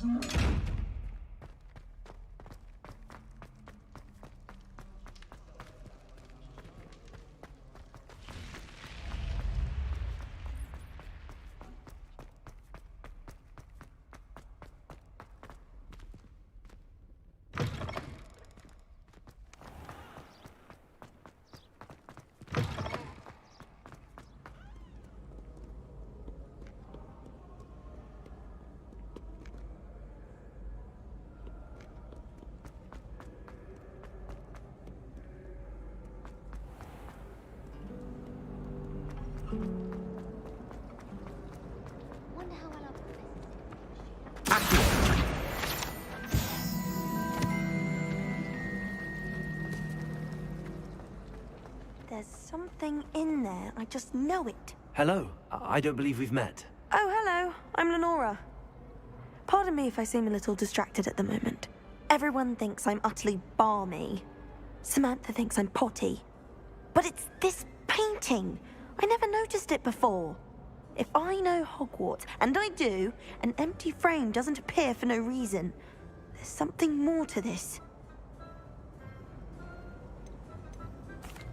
Wonder how well There's something in there. I just know it. Hello. I don't believe we've met. Oh, hello. I'm Lenora. Pardon me if I seem a little distracted at the moment. Everyone thinks I'm utterly balmy. Samantha thinks I'm potty. But it's this painting. I never noticed it before. If I know Hogwarts, and I do, an empty frame doesn't appear for no reason. There's something more to this.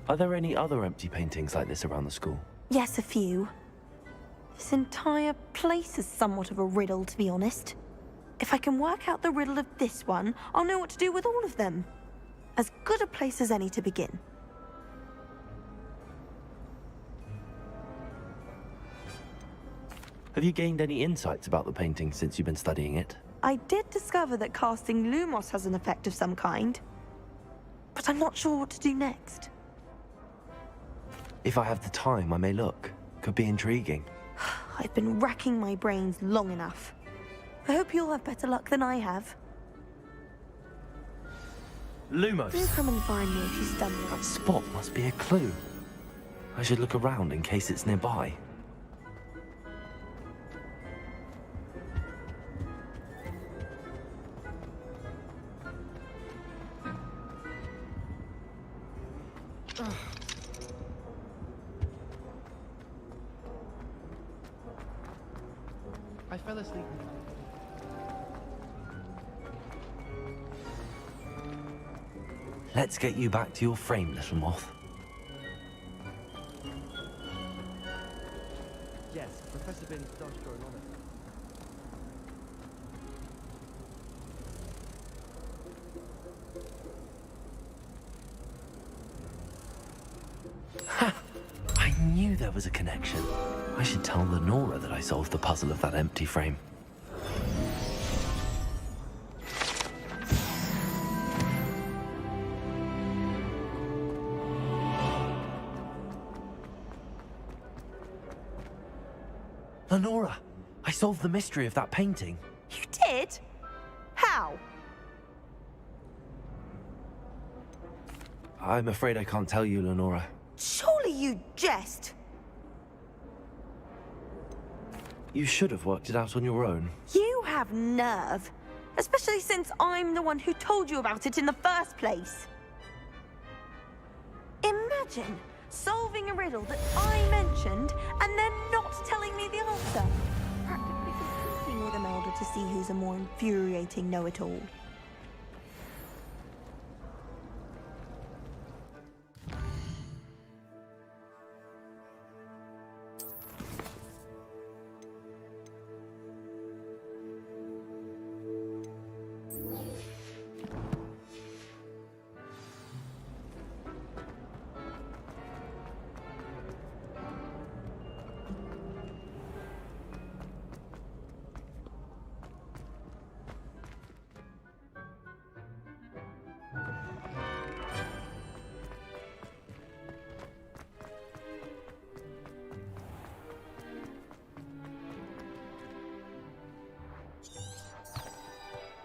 Are there any other empty paintings like this around the school? Yes, a few. This entire place is somewhat of a riddle, to be honest. If I can work out the riddle of this one, I'll know what to do with all of them. As good a place as any to begin. Have you gained any insights about the painting since you've been studying it? I did discover that casting Lumos has an effect of some kind. But I'm not sure what to do next. If I have the time, I may look. Could be intriguing. I've been racking my brains long enough. I hope you'll have better luck than I have. Lumos! Do come and find me if you stumble. That spot must be a clue. I should look around in case it's nearby. I fell asleep. Let's get you back to your frame, little moth. Yes, Professor Binns does draw an honor. Ha! I knew there was a connection. I should tell Lenora that I solved the puzzle of that empty frame. Lenora, I solved the mystery of that painting. You did? How? I'm afraid I can't tell you, Lenora. Surely you jest. You should have worked it out on your own. You have nerve. Especially since I'm the one who told you about it in the first place. Imagine solving a riddle that I mentioned and then not telling me the answer. Practically competing with Imelda to see who's a more infuriating know-it-all.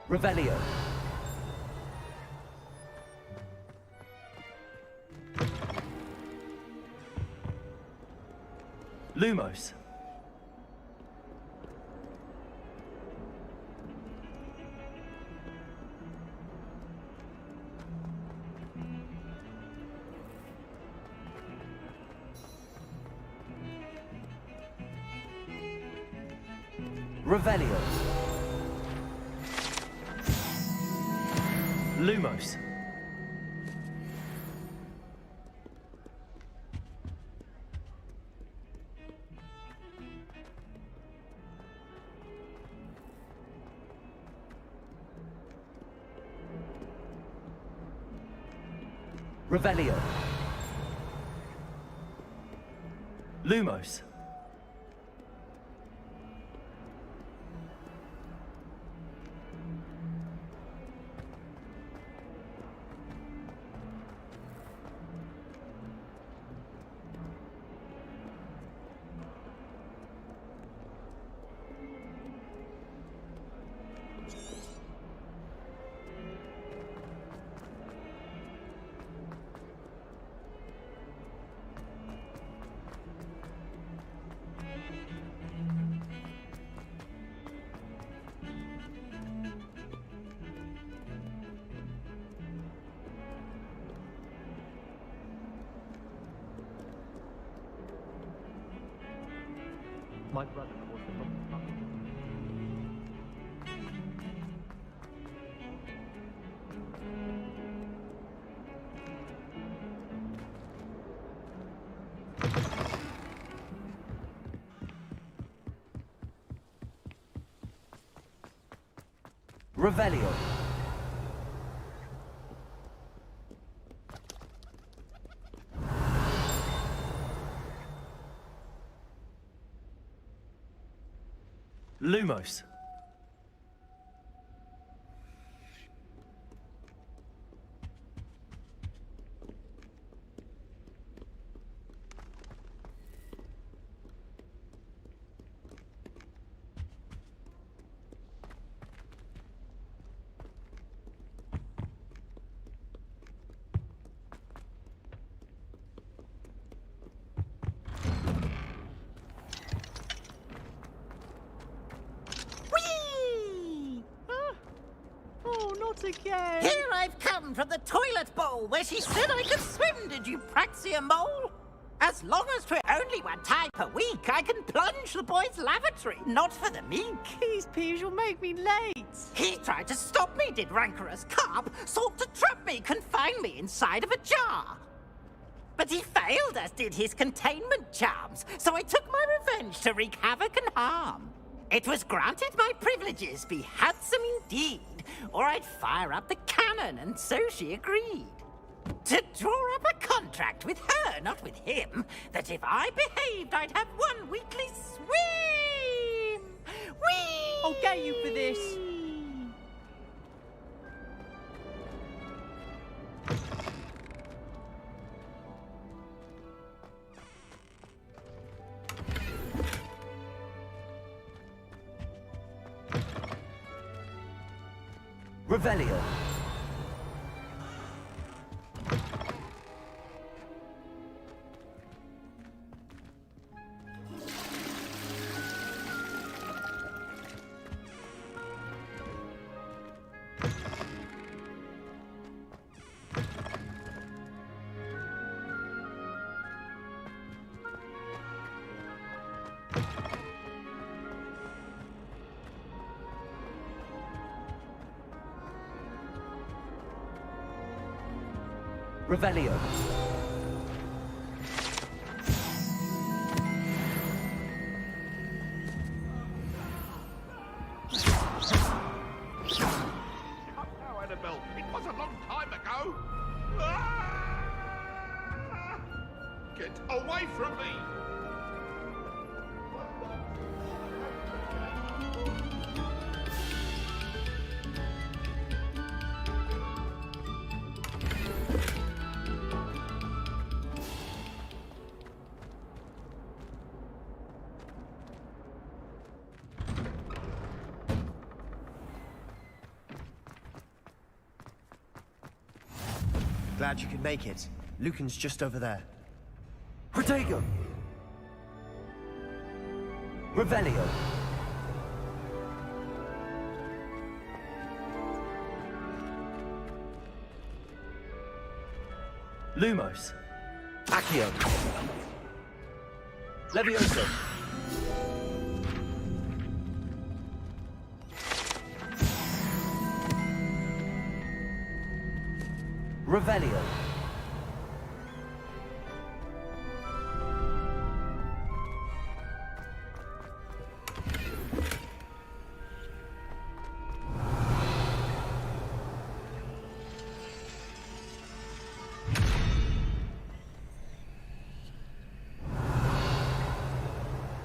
Revelio. Lumos. Revelio. Lumos. Revelio. Lumos. My brother was the Revelio. Lumos. again! Here I've come from the toilet bowl where she said I could swim, did you praxia mole? As long as 'twere only one time per week, I can plunge the boy's lavatory, not for the meek. These peas will make me late. He tried to stop me, did rancorous carp, sought to trap me, confine me inside of a jar. But he failed, as did his containment charms, so I took my revenge to wreak havoc and harm. It was granted my privileges be handsome indeed, or I'd fire up the cannon, and so she agreed. To draw up a contract with her, not with him, that if I behaved, I'd have one weekly swim! Whee! I'll get you for this. Revelio. Revelio. Now, Annabelle, it was a long time ago. Ah! Get away from me! Glad you could make it. Lucan's just over there. Protego. Revelio. Lumos. Accio. Levioso. Revelio.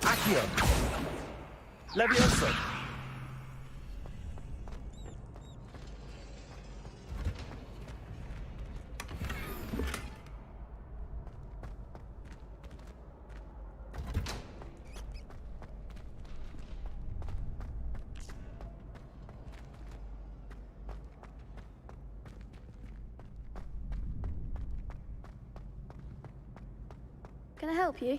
Accio. Levioso. Can I help you?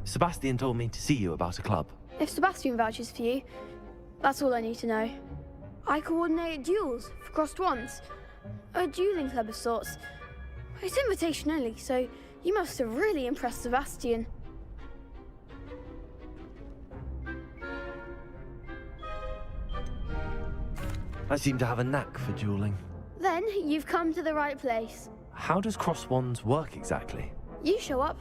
Sebastian told me to see you about a club. If Sebastian vouches for you, that's all I need to know. I coordinate duels for crossed wands. A dueling club of sorts. It's invitation only, so you must have really impressed Sebastian. I seem to have a knack for dueling. Then you've come to the right place. How does cross wands work exactly? You show up,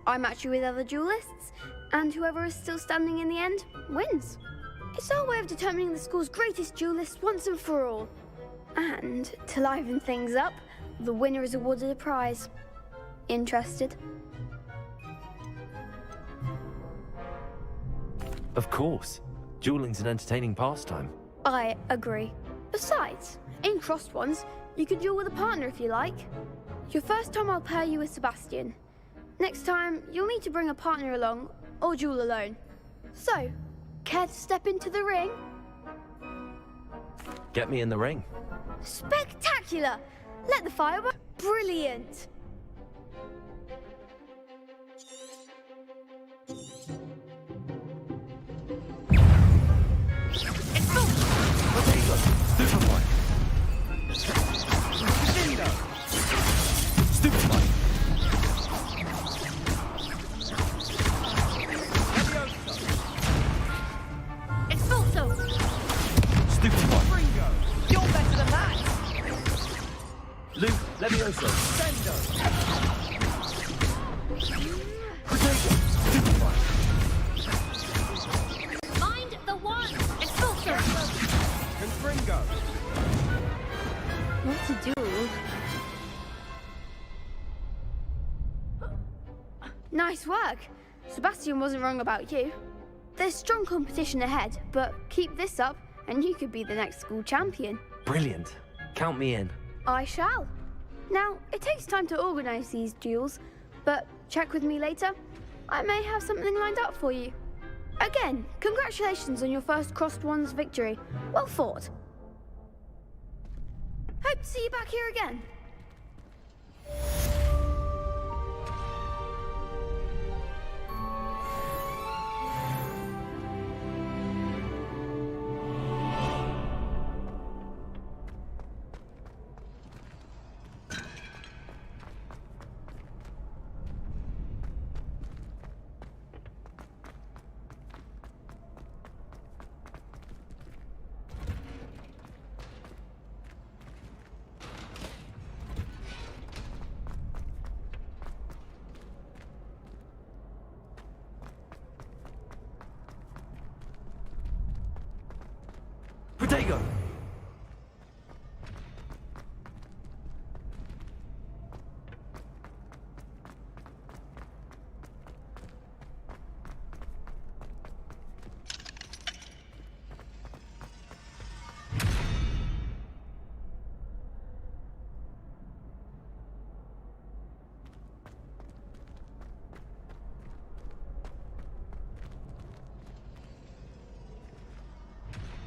I match you with other duelists, and whoever is still standing in the end wins. It's our way of determining the school's greatest duelist once and for all. And to liven things up, the winner is awarded a prize. Interested? Of course. Dueling's an entertaining pastime. I agree. Besides, in crossed ones, you can duel with a partner if you like. Your first time I'll pair you with Sebastian. Next time, you'll need to bring a partner along, or duel alone. So, care to step into the ring? Get me in the ring. Spectacular! Let the fire burn. Brilliant! Superboy. Superboy. Expulso! Superboy. You're better than that! Luke Levioso. Sendo! Potato. Superboy. Mind the one! Expulso! Confringo! What to do? Nice work! Sebastian wasn't wrong about you. There's strong competition ahead, but keep this up and you could be the next school champion. Brilliant. Count me in. I shall. Now, it takes time to organise these duels, but check with me later. I may have something lined up for you. Again, congratulations on your first crossed wands victory. Well fought. Hope to see you back here again. Potato.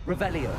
Revelio.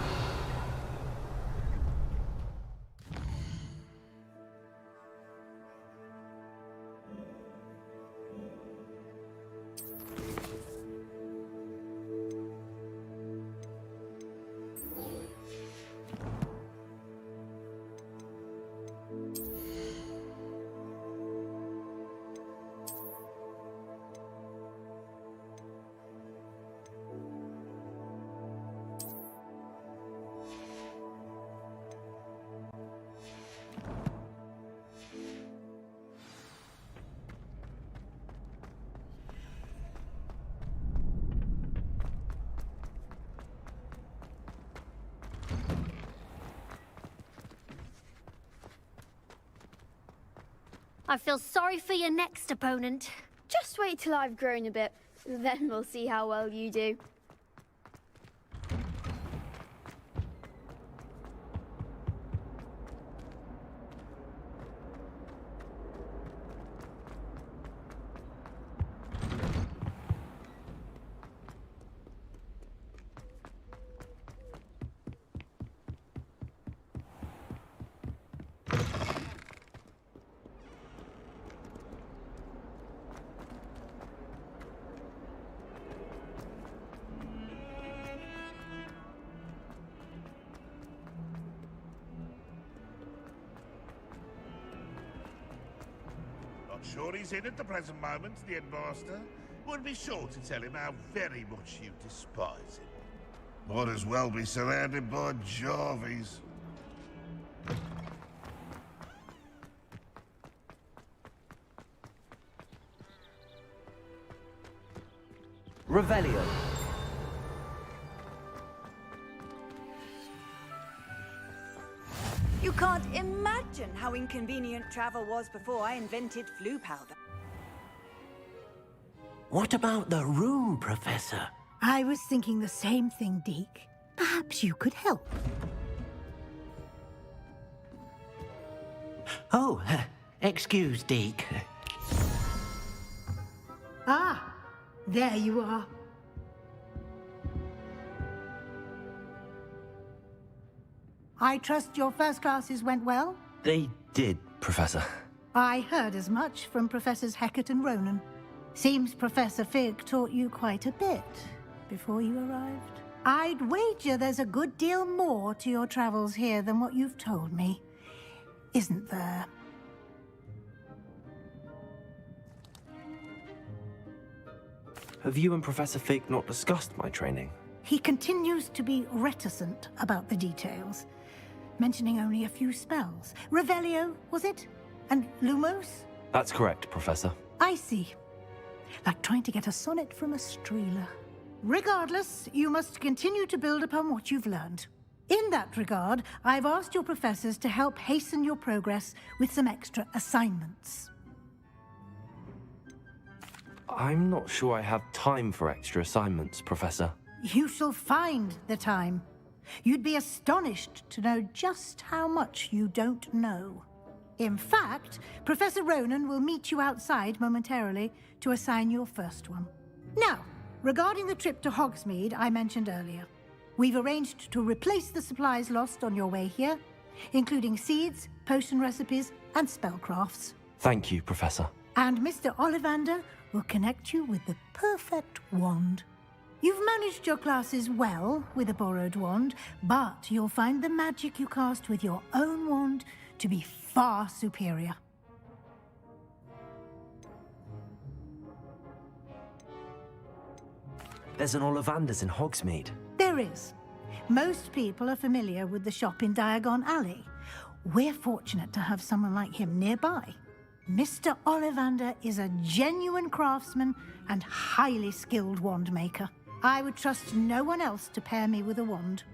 I feel sorry for your next opponent. Just wait till I've grown a bit. Then we'll see how well you do. Sure he's in at the present moment, the headmaster. Would be sure to tell him how very much you despise him. Might as well be surrounded by Jarvies. Revelio. You can't imagine how inconvenient travel was before I invented flu powder. What about the room, Professor? I was thinking the same thing, Deke. Perhaps you could help. Oh, excuse, Deke. Ah, there you are. I trust your first classes went well? They did, Professor. I heard as much from Professors Hecat and Ronan. Seems Professor Fig taught you quite a bit before you arrived. I'd wager there's a good deal more to your travels here than what you've told me. Isn't there? Have you and Professor Fig not discussed my training? He continues to be reticent about the details, mentioning only a few spells. Revelio, was it? And Lumos? That's correct, Professor. I see. Like trying to get a sonnet from a streeler. Regardless, you must continue to build upon what you've learned. In that regard, I've asked your professors to help hasten your progress with some extra assignments. I'm not sure I have time for extra assignments, Professor. You shall find the time. You'd be astonished to know just how much you don't know. In fact, Professor Ronan will meet you outside momentarily to assign your first one. Now, regarding the trip to Hogsmeade I mentioned earlier, we've arranged to replace the supplies lost on your way here, including seeds, potion recipes, and spellcrafts. Thank you, Professor. And Mr. Ollivander will connect you with the perfect wand. You've managed your classes well with a borrowed wand, but you'll find the magic you cast with your own wand to be far superior. There's an Ollivander's in Hogsmeade. There is. Most people are familiar with the shop in Diagon Alley. We're fortunate to have someone like him nearby. Mr. Ollivander is a genuine craftsman and highly skilled wand maker. I would trust no one else to pair me with a wand.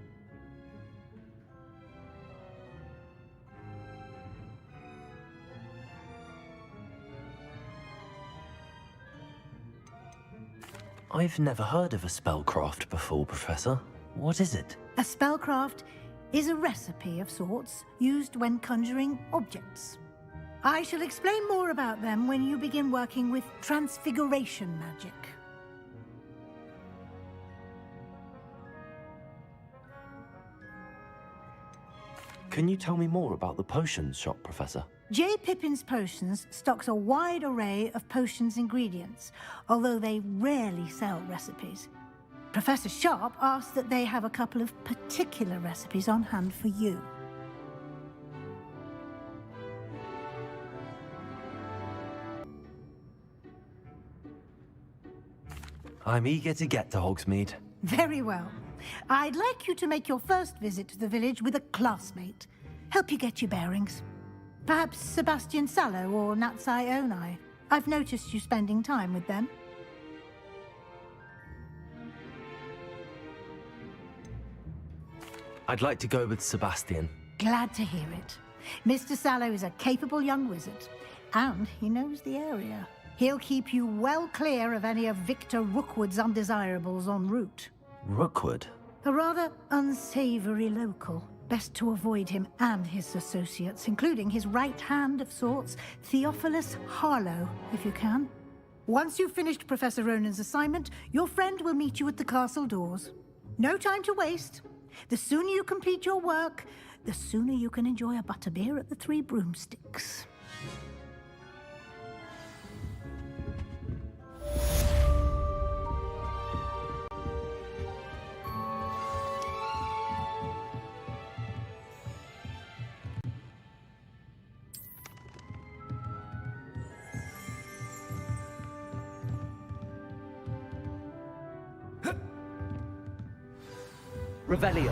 I've never heard of a spellcraft before, Professor. What is it? A spellcraft is a recipe of sorts used when conjuring objects. I shall explain more about them when you begin working with transfiguration magic. Can you tell me more about the potions shop, Professor? J. Pippin's Potions stocks a wide array of potions ingredients, although they rarely sell recipes. Professor Sharp asks that they have a couple of particular recipes on hand for you. I'm eager to get to Hogsmeade. Very well. I'd like you to make your first visit to the village with a classmate. Help you get your bearings. Perhaps Sebastian Sallow or Natsai Onai. I've noticed you spending time with them. I'd like to go with Sebastian. Glad to hear it. Mr. Sallow is a capable young wizard. And he knows the area. He'll keep you well clear of any of Victor Rookwood's undesirables en route. Rookwood? A rather unsavory local. Best to avoid him and his associates, including his right hand of sorts, Theophilus Harlow, if you can. Once you've finished Professor Ronan's assignment, your friend will meet you at the castle doors. No time to waste. The sooner you complete your work, the sooner you can enjoy a butterbeer at the Three Broomsticks. Revelio.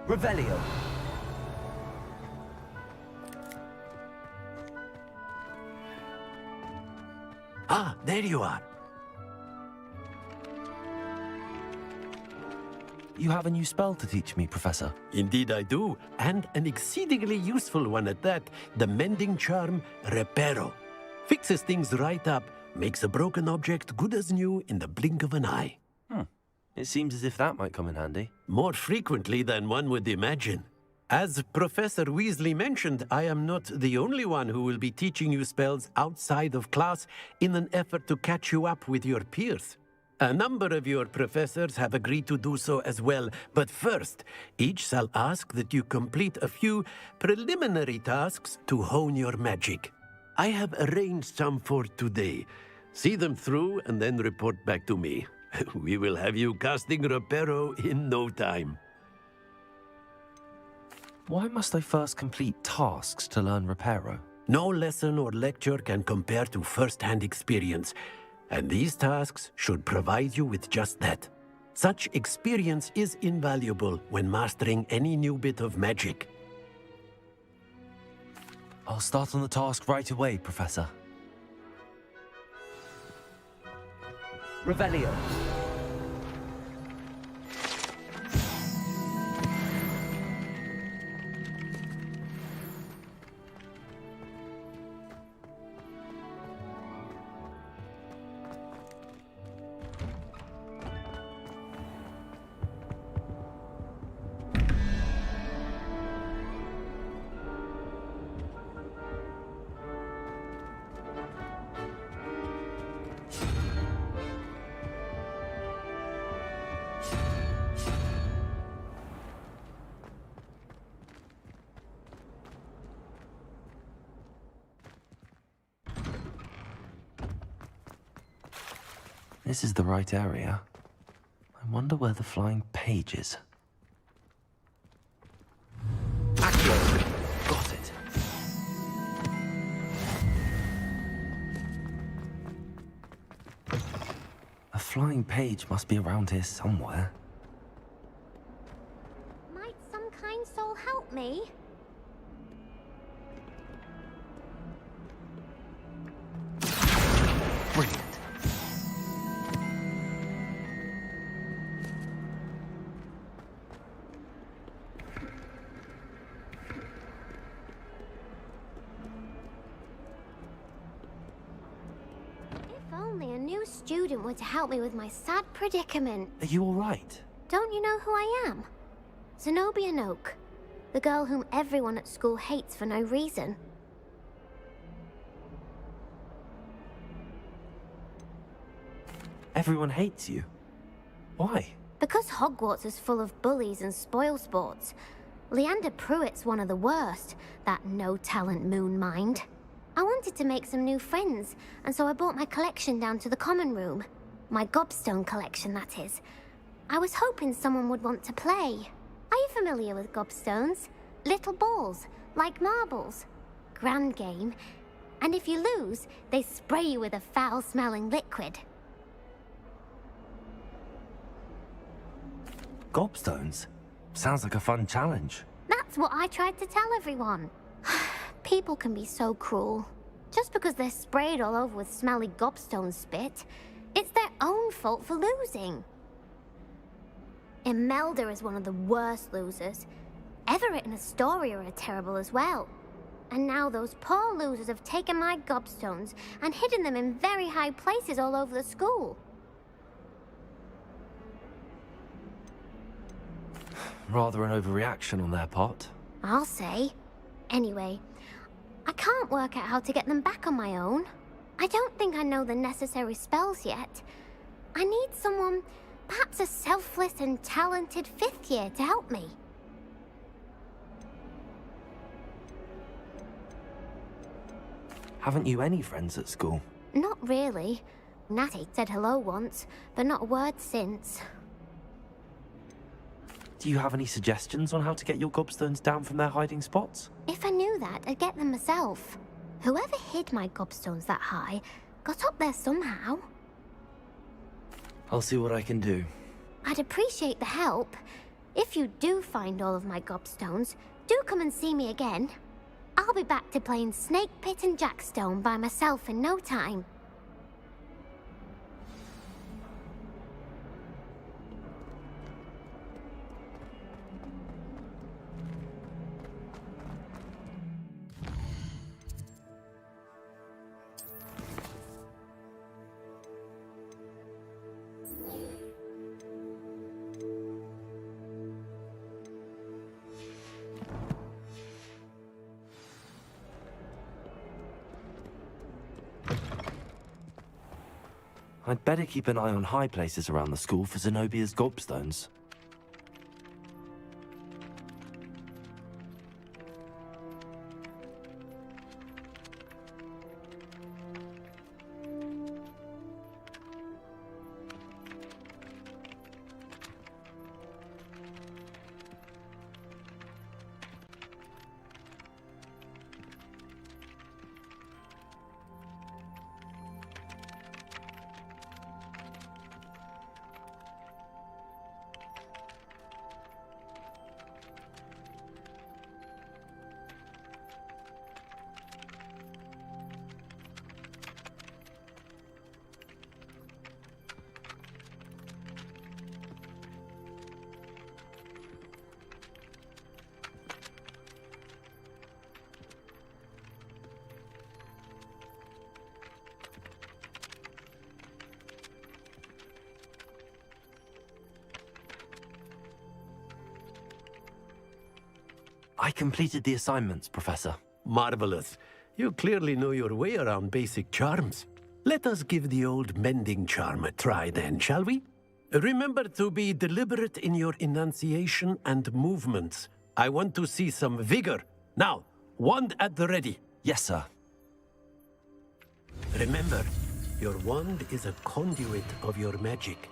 Revelio. Ah, there you are. You have a new spell to teach me, Professor. Indeed I do, and an exceedingly useful one at that. The mending charm, Reparo. Fixes things right up, makes a broken object good as new in the blink of an eye. It seems as if that might come in handy. More frequently than one would imagine. As Professor Weasley mentioned, I am not the only one who will be teaching you spells outside of class in an effort to catch you up with your peers. A number of your professors have agreed to do so as well, but first, each shall ask that you complete a few preliminary tasks to hone your magic. I have arranged some for today. See them through and then report back to me. We will have you casting Reparo in no time. Why must I first complete tasks to learn Reparo? No lesson or lecture can compare to first-hand experience, and these tasks should provide you with just that. Such experience is invaluable when mastering any new bit of magic. I'll start on the task right away, Professor. Revelio. This is the right area. I wonder where the flying page is. Accio! Got it. A flying page must be around here somewhere. Might some kind soul help me? Brilliant. Student were to help me with my sad predicament. Are you all right? Don't you know who I am? Zenobia Noak, the girl whom everyone at school hates for no reason. Everyone hates you. Why? Because Hogwarts is full of bullies and spoilsports. Leander Pruitt's one of the worst, that no-talent moon mind. I wanted to make some new friends, and so I brought my collection down to the common room. My gobstone collection, that is. I was hoping someone would want to play. Are you familiar with gobstones? Little balls, like marbles. Grand game. And if you lose, they spray you with a foul-smelling liquid. Gobstones? Sounds like a fun challenge. That's what I tried to tell everyone. People can be so cruel. Just because they're sprayed all over with smelly gobstone spit, it's their own fault for losing. Imelda is one of the worst losers. Everett and Astoria are terrible as well. And now those poor losers have taken my gobstones and hidden them in very high places all over the school. Rather an overreaction on their part. I'll say. Anyway, I can't work out how to get them back on my own. I don't think I know the necessary spells yet. I need someone, perhaps a selfless and talented 5th year to help me. Haven't you any friends at school? Not really. Natty said hello once, but not a word since. Do you have any suggestions on how to get your gobstones down from their hiding spots? If I knew that, I'd get them myself. Whoever hid my gobstones that high got up there somehow. I'll see what I can do. I'd appreciate the help. If you do find all of my gobstones, do come and see me again. I'll be back to playing Snake Pit and Jackstone by myself in no time. I'd better keep an eye on high places around the school for Zenobia's gobstones. I completed the assignments, Professor. Marvelous. You clearly know your way around basic charms. Let us give the old mending charm a try then, shall we? Remember to be deliberate in your enunciation and movements. I want to see some vigor. Now, wand at the ready. Yes, sir. Remember, your wand is a conduit of your magic.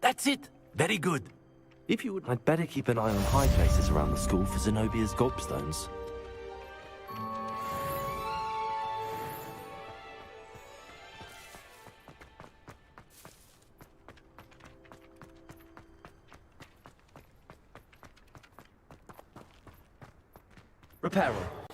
That's it. Very good. If you would... I'd better keep an eye on high places around the school for Zenobia's gobstones. Reparo.